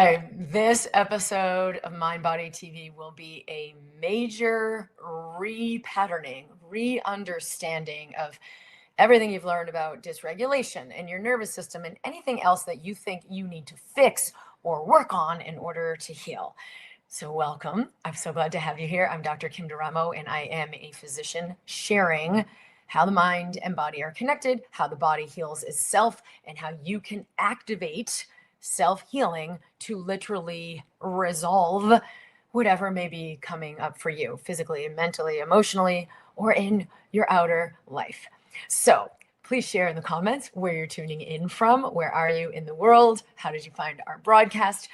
Okay, this episode of Mind Body TV will be a major repatterning, re-understanding of everything you've learned about dysregulation and your nervous system and anything else that you think you need to fix or work on in order to heal. So welcome. I'm so glad to have you here. I'm Dr. Kim Duramo, and I am a physician sharing how the mind and body are connected, how the body heals itself, and how you can activate self-healing to literally resolve whatever may be coming up for you physically, mentally, emotionally, or in your outer life. So please share in the comments where you're tuning in from. Where are you in the world? How did you find our broadcast?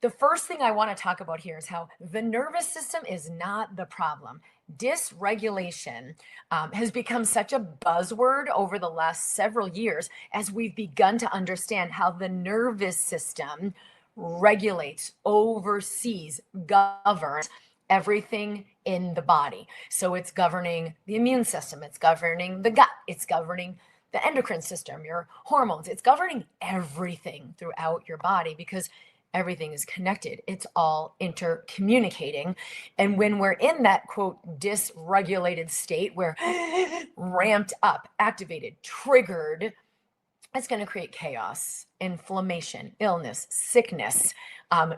The first thing I want to talk about here is how the nervous system is not the problem. Dysregulation has become such a buzzword over the last several years as we've begun to understand how the nervous system regulates, oversees, governs everything in the body. So it's governing the immune system, it's governing the gut, it's governing the endocrine system, your hormones, it's governing everything throughout your body because everything is connected. It's all intercommunicating. And when we're in that, quote, dysregulated state, where ramped up, activated, triggered, it's going to create chaos, inflammation, illness, sickness,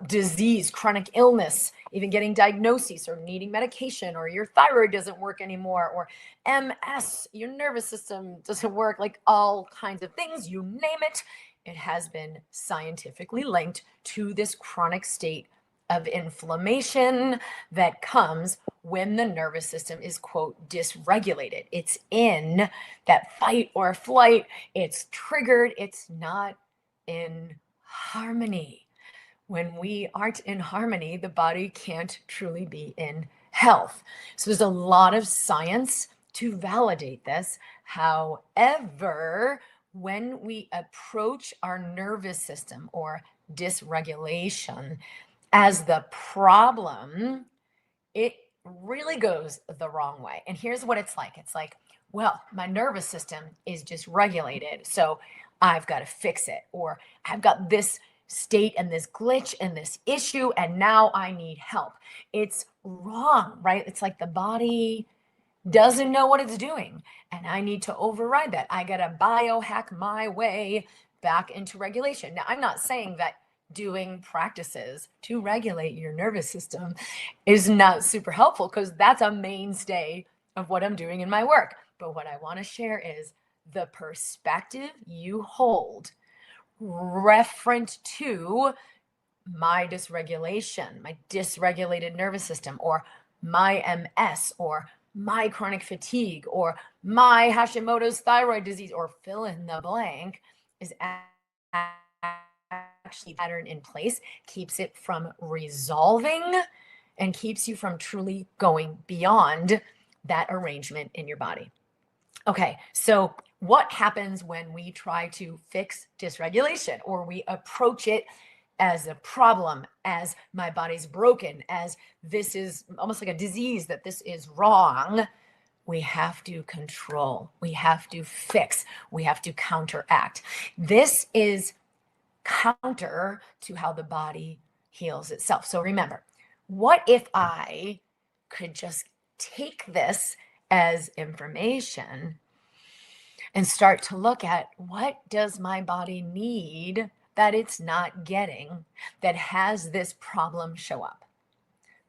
disease, chronic illness, even getting diagnoses or needing medication, or your thyroid doesn't work anymore, or MS, your nervous system doesn't work, like all kinds of things, you name it. It has been scientifically linked to this chronic state of inflammation that comes when the nervous system is, quote, dysregulated. It's in that fight or flight. It's triggered. It's not in harmony. When we aren't in harmony, the body can't truly be in health. So there's a lot of science to validate this. However, when we approach our nervous system or dysregulation as the problem, it really goes the wrong way. And here's what it's like. It's like, well, my nervous system is dysregulated, so I've got to fix it. Or I've got this state and this glitch and this issue, and now I need help. It's wrong, right? It's like the body doesn't know what it's doing, and I need to override that. I got to biohack my way back into regulation. Now, I'm not saying that doing practices to regulate your nervous system is not super helpful, because that's a mainstay of what I'm doing in my work. But what I want to share is the perspective you hold referent to my dysregulation, my dysregulated nervous system, or my MS, or my chronic fatigue, or my Hashimoto's thyroid disease, or fill in the blank, is actually pattern in place, keeps it from resolving, and keeps you from truly going beyond that arrangement in your body. Okay, so what happens when we try to fix dysregulation, or we approach it as a problem, as my body's broken, as this is almost like a disease, that this is wrong? We have to control, we have to fix, we have to counteract. This is counter to how the body heals itself. So remember, what if I could just take this as information and start to look at, what does my body need that it's not getting, that has this problem show up?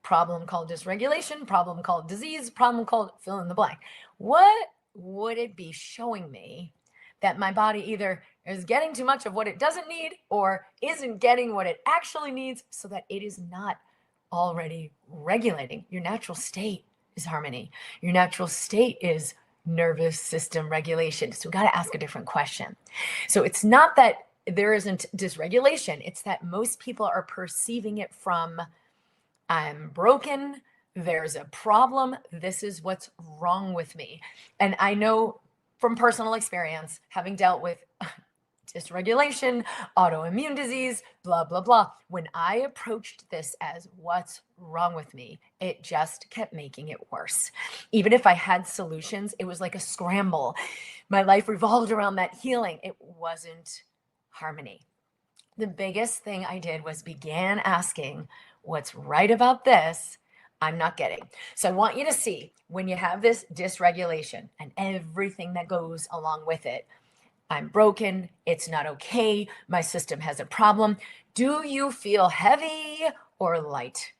Problem called dysregulation, problem called disease, problem called fill in the blank. What would it be showing me that my body either is getting too much of what it doesn't need, or isn't getting what it actually needs, so that it is not already regulating? Your natural state is harmony. Your natural state is nervous system regulation. So we got to ask a different question. So it's not that there isn't dysregulation. It's that most people are perceiving it from, I'm broken, there's a problem, this is what's wrong with me. And I know from personal experience, having dealt with dysregulation, autoimmune disease, blah, blah, blah. When I approached this as what's wrong with me, it just kept making it worse. Even if I had solutions, it was like a scramble. My life revolved around that healing. It wasn't harmony. the biggest thing I did was began asking, what's right about this I'm not getting? So I want you to see when you have this dysregulation and everything that goes along with it. I'm broken. It's not okay. My system has a problem. Do you feel heavy or light?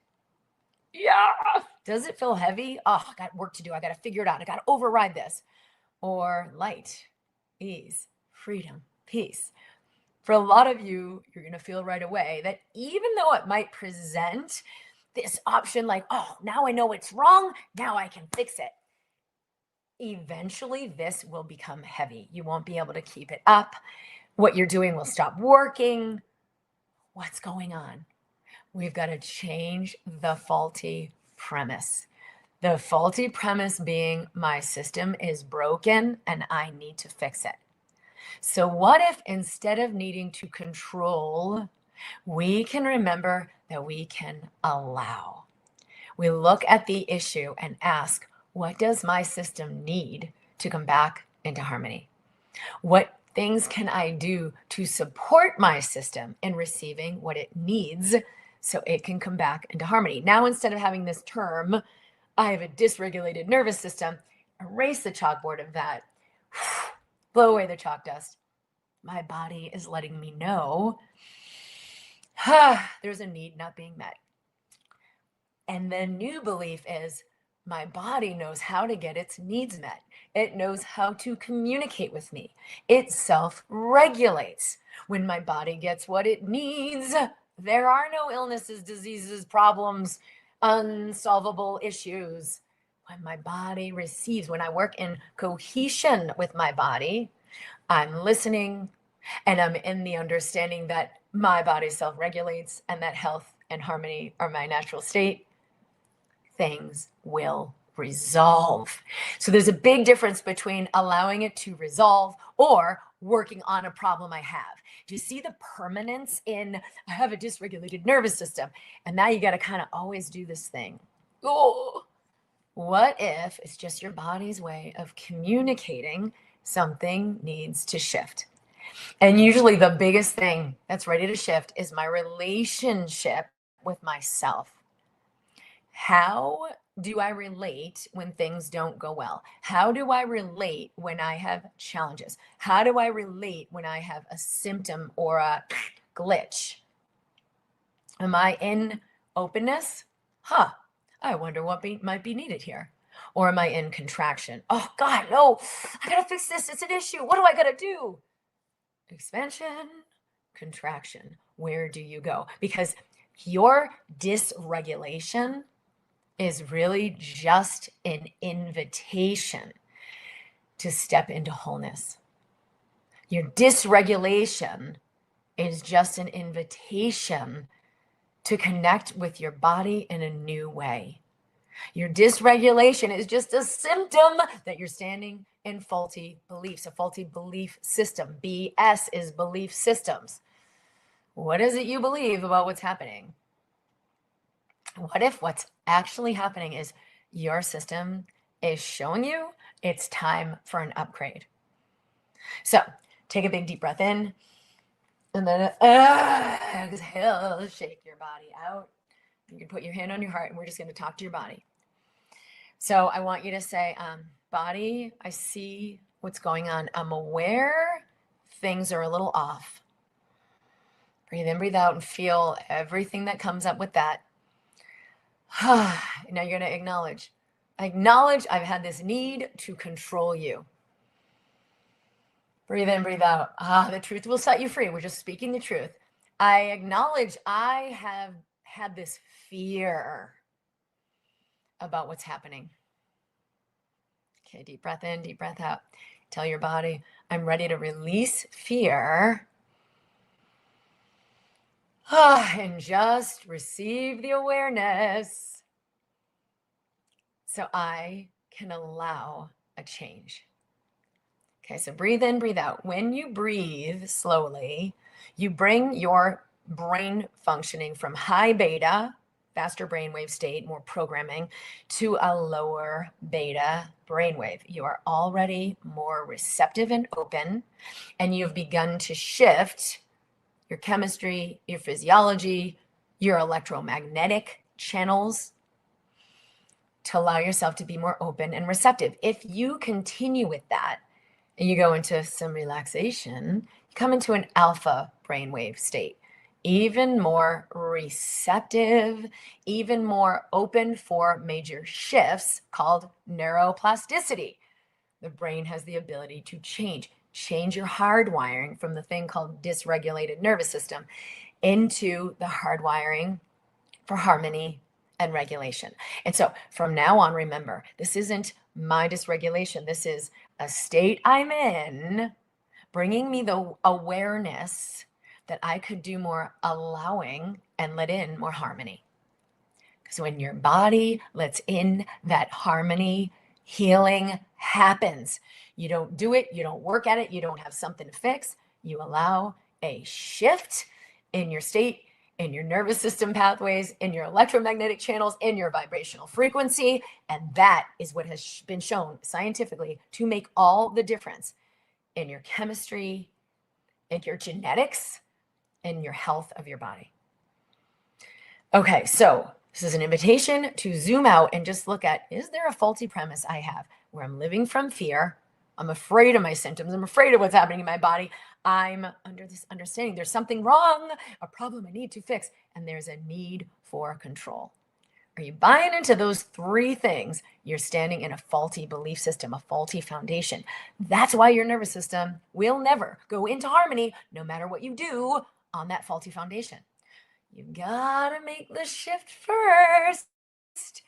Yeah. Does it feel heavy? Oh, I got work to do. I got to figure it out. I got to override this. Or light, ease, freedom, peace. For a lot of you, you're going to feel right away that even though it might present this option like, oh, now I know it's wrong, now I can fix it. Eventually, this will become heavy. You won't be able to keep it up. What you're doing will stop working. What's going on? We've got to change the faulty premise. The faulty premise being my system is broken and I need to fix it. So what if instead of needing to control, we can remember that we can allow? We look at the issue and ask, what does my system need to come back into harmony? What things can I do to support my system in receiving what it needs so it can come back into harmony? Now, instead of having this term, I have a dysregulated nervous system, erase the chalkboard of that, blow away the chalk dust. My body is letting me know there's a need not being met. And the new belief is my body knows how to get its needs met. It knows how to communicate with me. It self-regulates. When my body gets what it needs, there are no illnesses, diseases, problems, unsolvable issues. When my body receives, when I work in cohesion with my body, I'm listening and I'm in the understanding that my body self-regulates and that health and harmony are my natural state, things will resolve. So there's a big difference between allowing it to resolve or working on a problem I have. Do you see the permanence in, I have a dysregulated nervous system, and now you got to kind of always do this thing? Oh, what if it's just your body's way of communicating something needs to shift? And usually the biggest thing that's ready to shift is my relationship with myself. How do I relate when things don't go well? How do I relate when I have challenges? How do I relate when I have a symptom or a glitch? Am I in openness? I wonder what might be needed here. Or am I in contraction? Oh God, no, I gotta fix this. It's an issue. What do I gotta do? Expansion, contraction. Where do you go? Because your dysregulation is really just an invitation to step into wholeness. Your dysregulation is just an invitation to connect with your body in a new way. Your dysregulation is just a symptom that you're standing in faulty beliefs, a faulty belief system. BS is belief systems. What is it you believe about what's happening? What if what's actually happening is your system is showing you it's time for an upgrade? So take a big deep breath in and then exhale, shake your body out. You can put your hand on your heart and we're just going to talk to your body. So I want you to say, body, I see what's going on. I'm aware things are a little off. Breathe in, breathe out, and feel everything that comes up with that. Now you're going to acknowledge. Acknowledge I've had this need to control you. Breathe in, breathe out. The truth will set you free. We're just speaking the truth. I acknowledge I have had this fear about what's happening. Okay, deep breath in, deep breath out. Tell your body, I'm ready to release fear. And just receive the awareness so I can allow a change. Okay, so breathe in, breathe out. When you breathe slowly, you bring your brain functioning from high beta, faster brainwave state, more programming, to a lower beta brainwave. You are already more receptive and open, and you've begun to shift your chemistry, your physiology, your electromagnetic channels, to allow yourself to be more open and receptive. If you continue with that and you go into some relaxation, you come into an alpha brainwave state, even more receptive, even more open for major shifts called neuroplasticity. The brain has the ability to change your hardwiring from the thing called dysregulated nervous system into the hardwiring for harmony and regulation. And so from now on, remember, this isn't my dysregulation. This is a state I'm in, bringing me the awareness that I could do more allowing and let in more harmony. Because when your body lets in that harmony, healing happens. You don't do it, you don't work at it, you don't have something to fix. You allow a shift in your state, in your nervous system pathways, in your electromagnetic channels, in your vibrational frequency. And that is what has been shown scientifically to make all the difference in your chemistry, in your genetics, in your health of your body. Okay, so this is an invitation to zoom out and just look at, is there a faulty premise I have where I'm living from fear? I'm afraid of my symptoms. I'm afraid of what's happening in my body. I'm under this understanding there's something wrong, a problem I need to fix, and there's a need for control. Are you buying into those three things? You're standing in a faulty belief system, a faulty foundation. That's why your nervous system will never go into harmony, no matter what you do on that faulty foundation. You've got to make the shift first.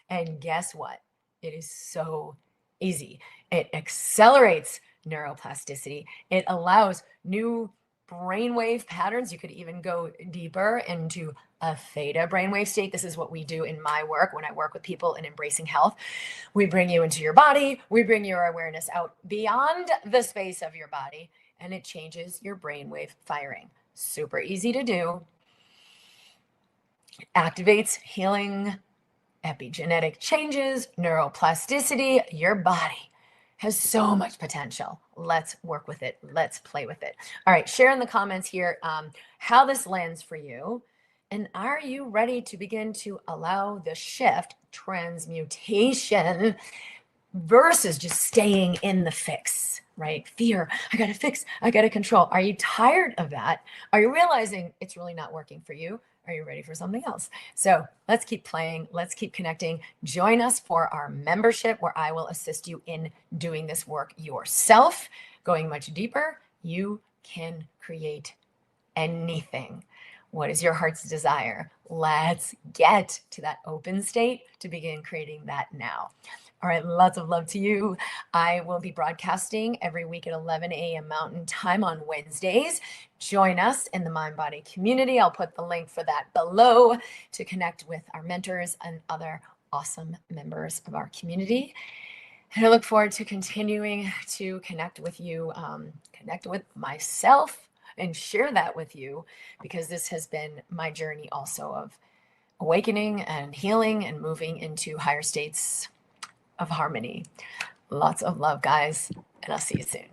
And guess what? It is so easy. It accelerates neuroplasticity. It allows new brainwave patterns. You could even go deeper into a theta brainwave state. This is what we do in my work when I work with people in embracing health. We bring you into your body. We bring your awareness out beyond the space of your body, and it changes your brainwave firing. Super easy to do. Activates healing, epigenetic changes, neuroplasticity. Your body has so much potential. Let's work with it. Let's play with it. All right, share in the comments here how this lands for you. And are you ready to begin to allow the shift, transmutation, versus just staying in the fix, right? Fear, I got to fix, I got to control. Are you tired of that? Are you realizing it's really not working for you? Are you ready for something else? So let's keep playing. Let's keep connecting. Join us for our membership where I will assist you in doing this work yourself. Going much deeper, you can create anything. What is your heart's desire? Let's get to that open state to begin creating that now. All right, lots of love to you. I will be broadcasting every week at 11 a.m. Mountain Time on Wednesdays. Join us in the Mind Body community. I'll put the link for that below to connect with our mentors and other awesome members of our community. And I look forward to continuing to connect with you, connect with myself, and share that with you, because this has been my journey also of awakening and healing and moving into higher states of harmony. Lots of love, guys, and I'll see you soon.